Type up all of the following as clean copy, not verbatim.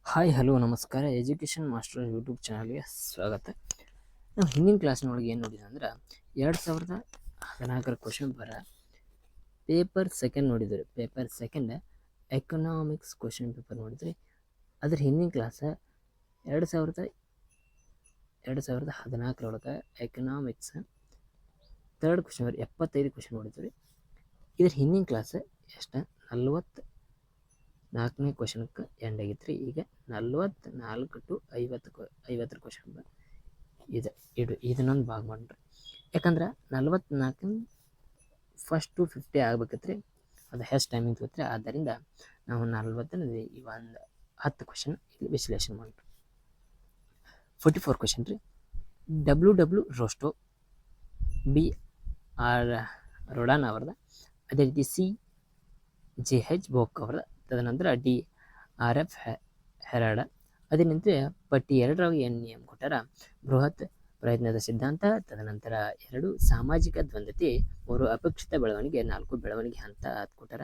Hi hello ನಮಸ್ಕಾರ education master YouTube ಚಾನಲ್ಗೆ ಸ್ವಾಗತ. ನಾವು ಹಿಂದಿನ ಕ್ಲಾಸ್ನೊಳಗೆ ಏನು ನೋಡಿದ್ವಿ ಅಂದ್ರೆ 2014 ಕ್ವಶನ್ ಪೇಪರ್ ಸೆಕೆಂಡ್ ನೋಡಿದ್ರಿ. Paper second economics question paper ನೋಡಿದ್ರಿ. ಅದ್ರ ಹಿಂದಿನ class 2014 economics third question 75 question ನೋಡಿದ್ರಿ. ಇದ್ರ ಹಿಂದಿನ ಕ್ಲಾಸ್ ಎಷ್ಟು 44ನೇ ಕ್ವಶನ್ಗೆ ಎಂಡ್ ಆಗಿತ್ತು ರೀ. ಈಗ 44 to 50 ಕ್ವಶನ್ ಇದನ್ನೊಂದು ಭಾಗ ಮಾಡ್ರಿ. ಯಾಕಂದ್ರೆ 44 ಫಸ್ಟ್ ಟು 50 ಆಗ್ಬೇಕತ್ರಿ. ಅದು ಎಷ್ಟು ಟೈಮಿಂಗ್ ತಗೋತ್ರಿ. ಆದ್ದರಿಂದ ನಾವು 40 ಒಂದು 10 ಕ್ವಶನ್ ಇಲ್ಲಿ ವಿಶ್ಲೇಷಣೆ ಮಾಡ್ರಿ. 44 ಕ್ವಶನ್ ರೀ. W ರೋಸ್ಟೋ, B.R. ರೊಡಾನ್ ಅವ್ರದ, ಅದೇ ರೀತಿ C.J.H. ಬೋಕ್ ಅವ್ರದ, ತದನಂತರ D.R.F. ಹೆರಾಡ. ಅದೇ ನಂತರ ಪಟ್ಟಿ 2 ಏನು ನಿಯಮ ಕೊಟ್ಟಾರ, ಬೃಹತ್ ಪ್ರಯತ್ನದ ಸಿದ್ಧಾಂತ, ತದನಂತರ 2 ಸಾಮಾಜಿಕ ದ್ವಂದ್ವತೆ, 3 ಅಪೇಕ್ಷಿತ ಬೆಳವಣಿಗೆ, 4 ಬೆಳವಣಿಗೆ ಹಂತ ಕೊಟ್ಟಾರ.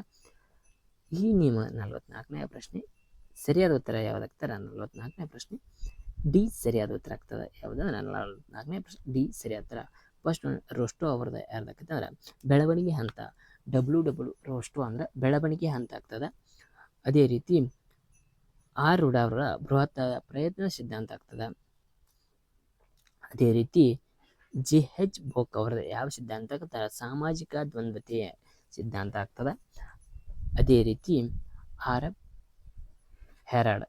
ಈ ನಿಯಮ 44ನೇ ಪ್ರಶ್ನೆ ಸರಿಯಾದ ಉತ್ತರ ಯಾವುದಾಗ್ತಾರ? 44ನೇ ಪ್ರಶ್ನೆ ಡಿ ಸರಿಯಾದ ಉತ್ತರ ಆಗ್ತದೆ. ಯಾವ್ದು? 44ನೇ ಪ್ರಶ್ನೆ ಡಿ ಸರಿಯಾದ ಉತ್ತರ. ಫಸ್ಟ್ ರೋಸ್ಟೋ ಅವ್ರದ ಯಾರ್ದಾಕೈತೆ ಅಂದ್ರೆ ಬೆಳವಣಿಗೆ ಹಂತ. ಡಬ್ಲ್ಯೂ ರೋಸ್ಟೋ ಅಂದ್ರೆ ಬೆಳವಣಿಗೆ ಹಂತ ಆಗ್ತದೆ. ಅದೇ ರೀತಿ R. ರುಡಾ ಅವರ ಬೃಹತ್ ಪ್ರಯತ್ನ ಸಿದ್ಧಾಂತ ಆಗ್ತದೆ. ಅದೇ ರೀತಿ J.H. ಬೋಕ್ ಅವರದ ಯಾವ ಸಿದ್ಧಾಂತ ಆಗ್ತದೆ? ಸಾಮಾಜಿಕ ದ್ವಂದ್ವತೆಯ ಸಿದ್ಧಾಂತ ಆಗ್ತದೆ. ಅದೇ ರೀತಿ R.F. ಹೆರಾಡ್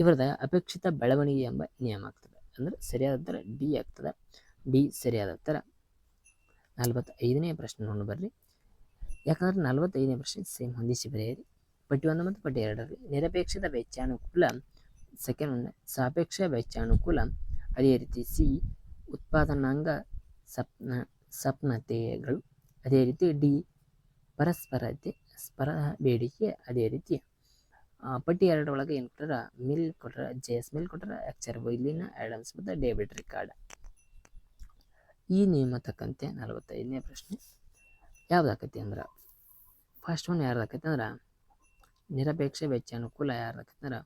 ಇವರದ ಅಪೇಕ್ಷಿತ ಬೆಳವಣಿಗೆ ಎಂಬ ನಿಯಮ ಆಗ್ತದೆ. ಅಂದ್ರೆ ಸರಿಯಾದ ಉತ್ತರ ಡಿ ಆಗ್ತದೆ. ಡಿ ಸರಿಯಾದ ಉತ್ತರ. 45ನೇ ಪ್ರಶ್ನೆ ನೋಡಿ ಬರ್ರಿ. ಯಾಕಂದ್ರೆ 45ನೇ ಪ್ರಶ್ನೆ ಸೇಮ್ ಹೊಂದಿಸಿ ಬರೆಯಿರಿ. ಪಟ್ಟಿ 1 ಮತ್ತು ಪಟ್ಟಿ 2 ನಿರಪೇಕ್ಷಿತ ವೆಚ್ಚಾನುಕೂಲ, ಸೆಕೆಂಡ್ ಒನ್ ಸಾಪೇಕ್ಷ ವೆಚ್ಚಾನುಕೂಲ, ಅದೇ ರೀತಿ ಸಿ ಉತ್ಪಾದನಾಂಗ ಸಪ್ನತೆಗಳು, ಅದೇ ರೀತಿ ಡಿ ಪರಸ್ಪರತೆ ಸ್ಪರ ಬೇಡಿಕೆ. ಅದೇ ರೀತಿ ಪಟ್ಟಿ 2 ಒಳಗೆ ಏನು ಕೊಟ್ಟಾರ? ಮಿಲ್ ಕೊಟ್ಟಾರ, JS ಮಿಲ್ ಕೊಟ್ಟಾರ, ಎಕ್ಚರ್ ವೈಲಿನ್, ಆಡಮ್ಸ್ ಮತ್ತು ಡೇವಿಡ್ ರಿಕಾರ್ಡ್. ಈ ನಿಯಮ ತಕ್ಕಂತೆ 45ನೇ ಪ್ರಶ್ನೆ ಯಾವ್ದಾಕೈತಿ ಅಂದ್ರೆ ಫಸ್ಟ್ ಒನ್ ಯಾರ್ದಾಕೈತಿ ಅಂದ್ರೆ ನಿರಪೇಕ್ಷ ವೆಚ್ಚಾನುಕೂಲ ಯಾರ್ದಾಕೈತಿ ಅಂದ್ರೆ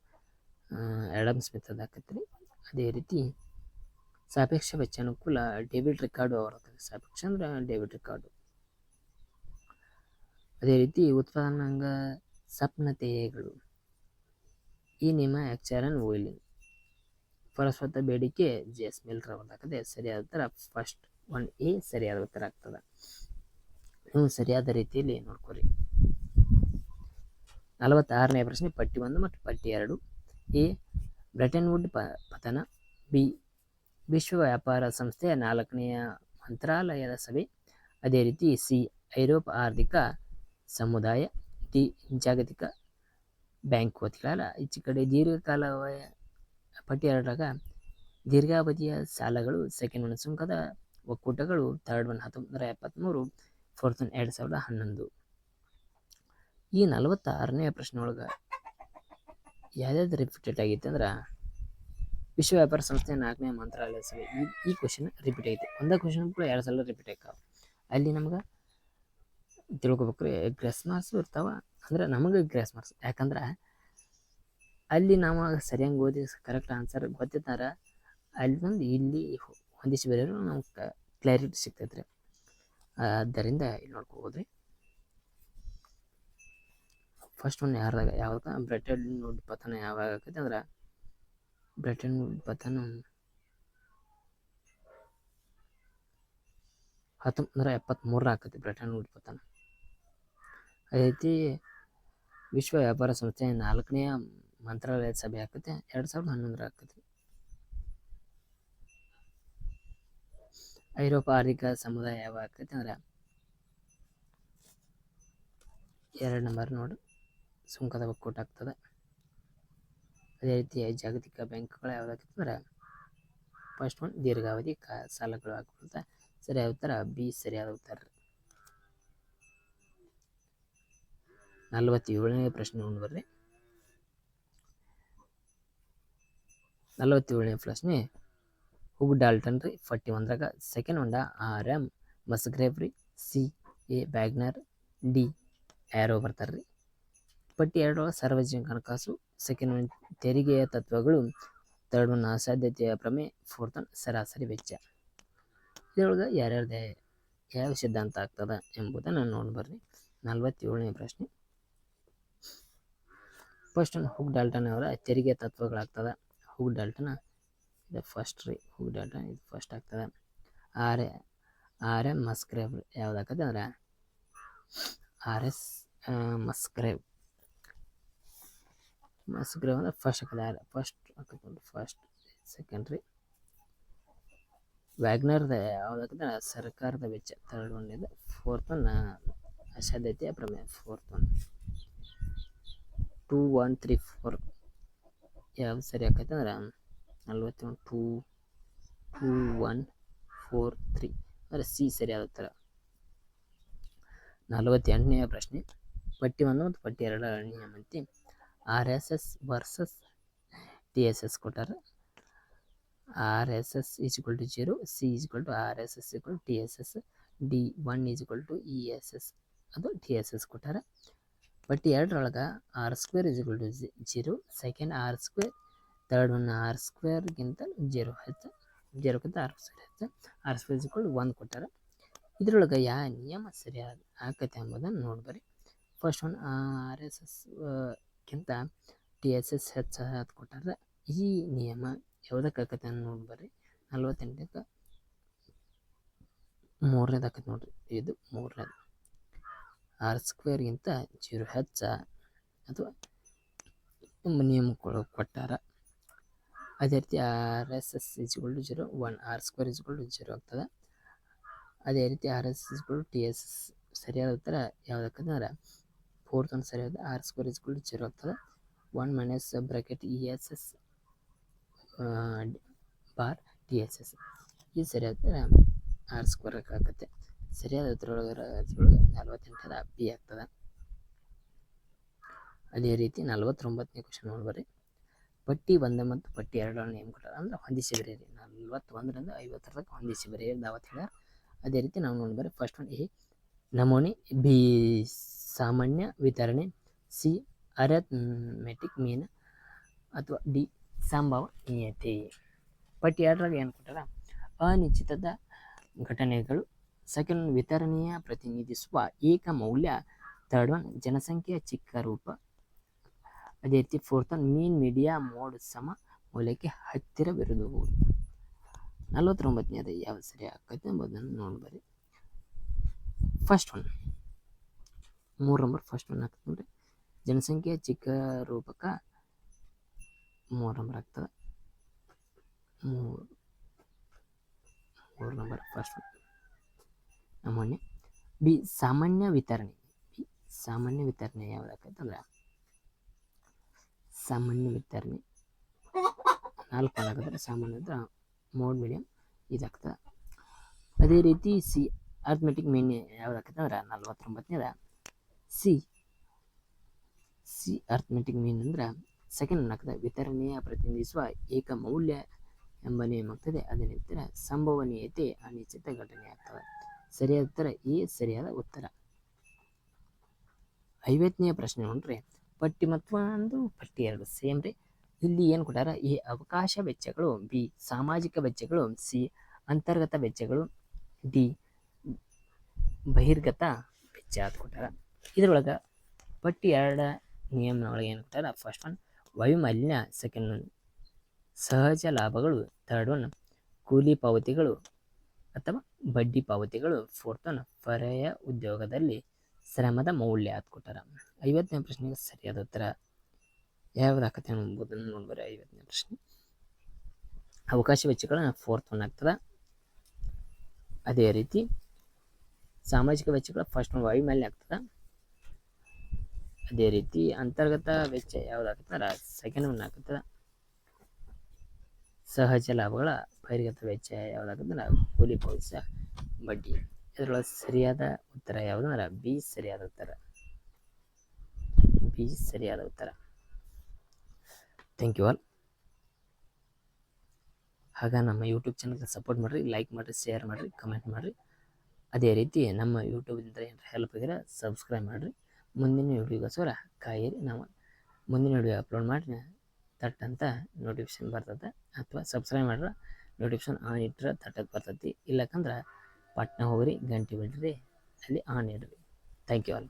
ಆಡಮ್ ಸ್ಮಿತ್ ಅದಾಕೈತಿ ರೀ. ಅದೇ ರೀತಿ ಸಾಪೇಕ್ಷ ವೆಚ್ಚಾನುಕೂಲ ಡೇವಿಡ್ ರಿಕಾರ್ಡು ಅವ್ರ ಸಾಪೇಕ್ಷ ಅಂದ್ರೆ ಡೇವಿಡ್ ರಿಕಾರ್ಡು. ಅದೇ ರೀತಿ ಉತ್ಪಾದನಾಂಗ ಸಪ್ನತೆಗಳು ಈ ನಿಯಮ ಎಕ್ಚರನ್ ವೋಯ್ಲಿನ್. ಪರಸ್ಪರ ಬೇಡಿಕೆ JS ಮಿಲ್ ರವರ್ದಾಕದೆ. ಸರಿಯಾದ ಉತ್ತರ ಫಸ್ಟ್ ಒನ್ ಎ ಸರಿಯಾದ ಉತ್ತರ ಆಗ್ತದೆ. ನೀವು ಸರಿಯಾದ ರೀತಿಯಲ್ಲಿ ನೋಡ್ಕೊರಿ. 46ನೇ ಪ್ರಶ್ನೆ ಪಟ್ಟಿ 1 ಮತ್ತು ಪಟ್ಟಿ 2. ಎ ಬ್ರೆಟನ್ ವುಡ್ ಪತನ, ಬಿ ವಿಶ್ವ ವ್ಯಾಪಾರ ಸಂಸ್ಥೆಯ 4ನೆಯ ಮಂತ್ರಾಲಯದ ಸಭೆ, ಅದೇ ರೀತಿ ಸಿ ಐರೋಪ ಆರ್ಥಿಕ ಸಮುದಾಯ, ಡಿ ಜಾಗತಿಕ ಬ್ಯಾಂಕ್ ಒತ್ತಡ. ಈಚೆ ಕಡೆ ದೀರ್ಘಕಾಲ ಪಟ್ಟಿ 2ರಾಗ ದೀರ್ಘಾವಧಿಯ ಸಾಲಗಳು, ಸೆಕೆಂಡ್ ಒನ್ ಸುಂಕದ ಒಕ್ಕೂಟಗಳು, ಥರ್ಡ್ ಒನ್ 1973, ಫೋರ್ತ್ ಒನ್ 2011. ಈ 46ನೇ ಪ್ರಶ್ನೆ ಒಳಗೆ ಯಾವ್ಯಾವ್ದು ರಿಪೀಟೆಡ್ ಆಗೈತೆ ಅಂದ್ರೆ ವಿಶ್ವ ವ್ಯಾಪಾರ ಸಂಸ್ಥೆ 4ನೇ ಮಂತ್ರಾಲಯ ಸಭೆ. ಈ ಕ್ವಶನ್ ರಿಪೀಟ್ ಆಗೈತೆ. ಒಂದೇ ಕ್ವಶನ್ ಕೂಡ 2 ಸಲ ರಿಪೀಟ್ ಆಯ್ತಾವ. ಅಲ್ಲಿ ನಮ್ಗೆ ತಿಳ್ಕೊಬೇಕ್ರಿ ಗ್ರೆಸ್ ಮಾರ್ಕ್ಸ್ ಇರ್ತಾವ. ಅಂದ್ರೆ ನಮಗೆ ಗ್ರೆಸ್ ಮಾರ್ಕ್ಸ್ ಯಾಕಂದ್ರೆ ಅಲ್ಲಿ ನಾವು ಸರಿಯಾಗಿ ಓದಿ ಕರೆಕ್ಟ್ ಆನ್ಸರ್ ಗೊತ್ತಿದ್ದಾರೆ ಅಲ್ಲಿ ಬಂದು ಇಲ್ಲಿ ಹೊಂದಿಸಿ ಬರೆಯೋರು ನಮ್ಗೆ ಕ್ಲಾರಿಟಿ ಸಿಗ್ತೈತ್ರಿ. ಆದ್ದರಿಂದ ಇಲ್ಲಿ ನೋಡ್ಕೋಬೋದ್ರಿ. ಫಸ್ಟ್ ಒನ್ ಯಾರ್ದಾಗ ಯಾವಾಗ ಬ್ರೆಟನ್ ವುಡ್ ಪತನ ಯಾವಾಗ ಆಕೈತೆ ಅಂದ್ರೆ ಬ್ರೆಟನ್ ವುಡ್ ಪತನ 1973 ಆಕೈತಿ ಬ್ರೆಟನ್ ವುಡ್ ಪತನ. ಅದೇ ರೀತಿ ವಿಶ್ವ ವ್ಯಾಪಾರ ಸಂಸ್ಥೆ 4ನೇ ಮಂತ್ರಾಲಯದ ಸಭೆ ಆಕೈತೆ 2011 ಆಕೈತಿ. ಐರೋಪ ಆರ್ಥಿಕ ಸಮುದಾಯ ಯಾವಾಗ ಆಕೈತಿ ಅಂದ್ರೆ 2 ನಂಬರ್ ನೋಡು ಸುಂಕದ ಒಕ್ಕೂಟ ಆಗ್ತದೆ. ಅದೇ ರೀತಿ ಜಾಗತಿಕ ಬ್ಯಾಂಕ್ಗಳು ಯಾವ್ದಾಕೈತಿ ಅಂದ್ರೆ ಫಸ್ಟ್ ಒನ್ ದೀರ್ಘಾವಧಿ ಸಾಲಗಳು ಆಗ್ಬಿಡ್ತ. ಸರಿಯಾದ ಉತ್ತರ ಬಿ ಸರಿಯಾದ ಉತ್ತರ. 47ನೇ ಪ್ರಶ್ನೆ ನೋಡ್ಬರ್ರಿ. 47ನೇ ಪ್ರಶ್ನೆ ಹುಗ್ ಡಾಲ್ಟನ್ ರೀ. 41ರಾಗ ಸೆಕೆಂಡ್ ಒಂದ R.M. ಮಸ್ಗ್ರೇವ್ ರೀ, C.A. ಬ್ಯಾಗ್ನರ್, D. ಆ್ಯರೋ ಬರ್ತಾರ್ರಿ. ಪಟ್ಟಿ 2 ಸಾರ್ವಜನಿಕ ಹಣಕಾಸು, ಸೆಕೆಂಡ್ ಒನ್ ತೆರಿಗೆಯ ತತ್ವಗಳು, ಥರ್ಡ್ ಒನ್ ಅಸಾಧ್ಯತೆಯ ಪ್ರಮೇಯ, ಫೋರ್ತ್ ಒನ್ ಸರಾಸರಿ ವೆಚ್ಚ. ಇದರೊಳಗೆ ಯಾವ ಸಿದ್ಧಾಂತ ಆಗ್ತದ ಎಂಬುದನ್ನು ನೋಡ್ಬರ್ರಿ. 47ನೇ ಪ್ರಶ್ನೆ. ಫಸ್ಟ್ ಒನ್ ಹುಕ್ ಡಾಲ್ಟನ್ ಅವರ ತೆರಿಗೆ ತತ್ವಗಳಾಗ್ತದ. ಹುಕ್ ಡಾಲ್ಟನ್ ಇದು ಫಸ್ಟ್ ರೀ. ಹುಕ್ ಡಾಲ್ಟನ್ ಇದು ಫಸ್ಟ್ ಆಗ್ತದ. ಆರ್ ಎಂ ಮಸ್ಗ್ರೇವ್ ಯಾವ್ದಾಕತ್ತೆ ಅಂದ್ರೆ ಮಸ್ಗ್ರೇವ್ ಅಂದ್ರೆ ಫಸ್ಟ್ ಆಗ್ತದೆ. ಫಸ್ಟ್ ಸೆಕೆಂಡ್ ರೀ. ವ್ಯಾಗ್ನರ್ದ ಯಾವ್ದಾಕತ್ತೆ ಸರ್ಕಾರದ ವೆಚ್ಚ, ಥರ್ಡ್ ಒನ್ ಇದೆ. ಫೋರ್ತ್ ಒನ್ ಅಸಾಧ್ಯತೆಯ ಪ್ರಮೇಯ, ಫೋರ್ತ್ ಒನ್. 2 1 3 4 ಯಾವ್ದು ಸರಿ ಆಕೈತೆ ಅಂದ್ರೆ 41 2 1 4 3 ಅಂದರೆ ಸಿ ಸರಿಯಾದ ಉತ್ತರ. 48ನೇ ಪ್ರಶ್ನೆ. ಪಟ್ಟಿ 1 ಮತ್ತು ಪಟ್ಟಿ 2 ನಿಯಮಂತೆ RSS ವರ್ಸಸ್ TSS ಕೊಟ್ಟಾರ. RSS = 0, C = RSS = TSS, D1 = ESS ಅದು TSS ಕೊಟ್ಟಾರ. ಪಟ್ಟಿ 2ರೊಳಗೆ R² = 0, second R², third one R²ಗಿಂತ 0 ಹೆಚ್ಚು, 0ಕ್ಕಿಂತ R² ಹೆಚ್ಚು, R² = 1 ಕೊಟ್ಟಾರ. ಇದರೊಳಗೆ ಯಾವ ನಿಯಮ ಸರಿಯಾದ ಆಕೈತೆ ಎಂಬುದನ್ನು ನೋಡ್ಬರಿ. ಫಸ್ಟ್ ಒನ್ RSSಗಿಂತ TSS ಹೆಚ್ಚು ಕೊಟ್ಟಾರ. ಈ ನಿಯಮ ಯಾವುದಕ್ಕೆ ಆಕೈತೆ ಅಂತ ನೋಡ್ಬರಿ. 48ಕ್ಕೆ 3ನೇದು ಆಕೈತೆ ನೋಡ್ರಿ. ಇದು 3ನೇದು. R²ಗಿಂತ 0 ಹೆಚ್ಚ ಅಥವಾ ನಿಯಮ ಕೊಟ್ಟಾರ. ಅದೇ ರೀತಿ RSS = 0, 1 R² = 0 ಆಗ್ತದೆ. ಅದೇ ರೀತಿ RSS = TSS ಸರಿಯಾದ ಉತ್ತರ ಯಾವುದಕ್ಕಂದ್ರೆ ಫೋರ್ತ್ ಒನ್ ಸರಿಯಾದ. R² = 0 ಆಗ್ತದೆ. 1 - ESS ಬಾರ್ TSS ಇದು ಸರಿಯಾದ ಉತ್ತರ R² ಆಗುತ್ತೆ. ಸರಿಯಾದ ಉತ್ತರೊಳಗೆ 48ನೇದು ಬಿ ಆಗ್ತದೆ. ಅದೇ ರೀತಿ 49ನೇ ಕ್ವಶನ್ ನೋಡ್ಬರಿ. ಪಟ್ಟಿ 1 ಮತ್ತು ಪಟ್ಟಿ 2 ನೇಮ್ ಕೊಟ್ಟಾರ ಅಂದ್ರೆ ಹೊಂದಿಸಿ ಬರೀರಿ. 41ರಿಂದ 50 ಹೊಂದಿಸಿ ಬರೀರಿ ದಾವತ್ ಹೇಳ್ಯಾರ. ಅದೇ ರೀತಿ ನಾವು ನೋಡ್ಬರಿ. ಫಸ್ಟ್ ಒನ್ ಎ ನಮೂನೆ, ಬಿ ಸಾಮಾನ್ಯ ವಿತರಣೆ, ಸಿ ಅರಿಥಮೆಟಿಕ್ ಮೀನ್ ಅಥವಾ ಡಿ ಸಂಭವನೀಯತೆ. ಪಟ್ಟಿ 2ರಾಗ ಏನು ಕೊಟ್ಟಾರ? ಅನಿಶ್ಚಿತದ ಘಟನೆಗಳು, ಸೆಕೆಂಡ್ ಒನ್ ವಿತರಣೆಯ ಪ್ರತಿನಿಧಿಸುವ ಏಕ ಮೌಲ್ಯ, ಥರ್ಡ್ ಒನ್ ಜನಸಂಖ್ಯೆಯ ಚಿಕ್ಕ ರೂಪ, ಅದೇ ರೀತಿ fourth one mean media mode ಸಮ ಮೌಲ್ಯಕ್ಕೆ ಹತ್ತಿರವಿರುವುದು. 49ನೇದು ಯಾವ್ದು ಸರಿ ಆಕೈತೆ ಎಂಬುದನ್ನು ನೋಡ್ಬರಿ. First one 3 number first one ಆಗ್ತದೆ ನೋಡ್ರಿ. ಜನಸಂಖ್ಯೆಯ ಚಿಕ್ಕ ರೂಪಕ 3 ನಂಬರ್ ಆಗ್ತದೆ. 3 ನಂಬರ್ ಫಸ್ಟ್ ಒನ್ ನಮೂನೆ. ಬಿ ಸಾಮಾನ್ಯ ವಿತರಣೆ. ಸಾಮಾನ್ಯ ವಿತರಣೆ ಯಾವುದಾಕೈತೆ ಅಂದ್ರೆ ಸಾಮಾನ್ಯ ವಿತರಣೆ 4 ಆಗದ್ರೆ ಸಾಮಾನ್ಯ ಅಂದ್ರೆ ಮೋಡ್ ಮೀಡಿಯಂ ಇದಾಗ್ತದೆ. ಅದೇ ರೀತಿ ಸಿ ಅರಿಥಮೆಟಿಕ್ ಮೀನ್ ಯಾವುದಾಕೈತೆ ಅಂದ್ರೆ 49ನೇದ ಸಿ ಅರಿಥಮೆಟಿಕ್ ಮೀನ್ ಅಂದ್ರೆ ಸೆಕೆಂಡ್ ಒನ್ ಆಗ್ತದೆ. ವಿತರಣೆಯ ಪ್ರತಿನಿಧಿಸುವ ಏಕ ಮೌಲ್ಯ ಎಂಬ ನೇಮ್ ಆಗ್ತದೆ. ಅದೇ ನಂತರ ಸಂಭವನೀಯತೆ ಅನಿಶ್ಚಿತ ಘಟನೆ ಆಗ್ತದೆ. ಸರಿಯಾದ ಉತ್ತರ ಎ ಸರಿಯಾದ ಉತ್ತರ. 50ನೇ ಪ್ರಶ್ನೆ ನೋಡ್ರಿ. ಪಟ್ಟಿ ಮತ್ತು 1 ಪಟ್ಟಿ 2 ಸೇಮ್ ರೀ. ಇಲ್ಲಿ ಏನು ಕೊಟ್ಟಾರ? ಎ ಅವಕಾಶ ವೆಚ್ಚಗಳು, ಬಿ ಸಾಮಾಜಿಕ ವೆಚ್ಚಗಳು, ಸಿ ಅಂತರ್ಗತ ವೆಚ್ಚಗಳು, ಡಿ ಬಹಿರ್ಗತ ವೆಚ್ಚ ಅಂತ ಕೊಟ್ಟಾರ. ಇದರೊಳಗೆ ಪಟ್ಟಿ 2 ನಿಯಮನೊಳಗೆ ಏನು ಕೊಟ್ಟಾರ? ಫಸ್ಟ್ ಒನ್ ವಾಯುಮಾಲಿನ್ಯ, ಸೆಕೆಂಡ್ ಒನ್ ಸಹಜ ಲಾಭಗಳು, ಥರ್ಡ್ ಒನ್ ಕೂಲಿ ಪಾವತಿಗಳು ಅಥವಾ ಬಡ್ಡಿ ಪಾವತಿಗಳು, ಫೋರ್ತ್ ಒನ್ ಪರ್ಯಾಯ ಉದ್ಯೋಗದಲ್ಲಿ ಶ್ರಮದ ಮೌಲ್ಯ ಅಂತ ಕೊಟ್ಟಾರ. 50ನೇ ಪ್ರಶ್ನೆಗೆ ಸರಿಯಾದ ಉತ್ತರ ಯಾವುದಾಕತ್ತೆ ಎಂಬುದನ್ನು ನೋಡ್ಬರಿ. 50ನೇ ಪ್ರಶ್ನೆ ಅವಕಾಶ ವೆಚ್ಚಗಳ ಫೋರ್ತ್ ಒನ್ ಆಗ್ತದೆ. ಅದೇ ರೀತಿ ಸಾಮಾಜಿಕ ವೆಚ್ಚಗಳ ಫಸ್ಟ್ ಒನ್ ವಾಯುಮಾಲಿನ್ಯ ಆಗ್ತದೆ. ಅದೇ ರೀತಿ ಅಂತರ್ಗತ ವೆಚ್ಚ ಯಾವುದಾಗ್ತದೆ? ಸೆಕೆಂಡ್ ಒನ್ ಆಗ್ತದೆ. ಸಹಜ ಲಾಭಗಳ ಬಹಿರ್ಗತ ವೆಚ್ಚ ಯಾವುದಾಗ್ತದೆ? ಕೂಲಿ ಪಾವತಿಸ ಬಡ್ಡಿ. ಇದರೊಳಗೆ ಸರಿಯಾದ ಉತ್ತರ ಯಾವುದಂದ್ರೆ ಬಿ ಸರಿಯಾದ ಉತ್ತರ. ಬಿ ಸರಿಯಾದ ಉತ್ತರ. Thank you all. ಹಾಗೆ ನಮ್ಮ ಯೂಟ್ಯೂಬ್ ಚಾನಲ್ಗೆ ಸಪೋರ್ಟ್ ಮಾಡಿರಿ, ಲೈಕ್ ಮಾಡಿರಿ, ಶೇರ್ ಮಾಡಿರಿ, ಕಮೆಂಟ್ ಮಾಡಿರಿ. ಅದೇ ರೀತಿ ನಮ್ಮ ಯೂಟ್ಯೂಬಿಂದ ಏನಾರ ಹೆಲ್ಪ್ ಆಗಿದ್ರೆ ಸಬ್ಸ್ಕ್ರೈಬ್ ಮಾಡಿರಿ. ಮುಂದಿನ ವಿಡಿಯೋಗೋಸ್ಕರ ಕಾಯಿರಿ. ನಾವು ಮುಂದಿನ ವಿಡಿಯೋ ಅಪ್ಲೋಡ್ ಮಾಡಿದ್ರೆ ತಟ್ ಅಂತ ನೋಟಿಫಿಕೇಶನ್ ಬರ್ತದೆ, ಅಥವಾ ಸಬ್ಸ್ಕ್ರೈಬ್ ಮಾಡ್ರೆ ನೋಟಿಫಿಕೇಶನ್ ಆನ್ ಇಟ್ಟರೆ ತಟ್ಟಕ್ಕೆ ಬರ್ತೈತಿ. ಇಲ್ಲಕ್ಕಂದ್ರೆ ಪಟ್ನ ಹೋಗ್ರಿ ಗಂಟೆ ಬಿಡ್ರಿ ಅಲ್ಲಿ ಆನ್ ಇಡ್ರಿ. Thank you all.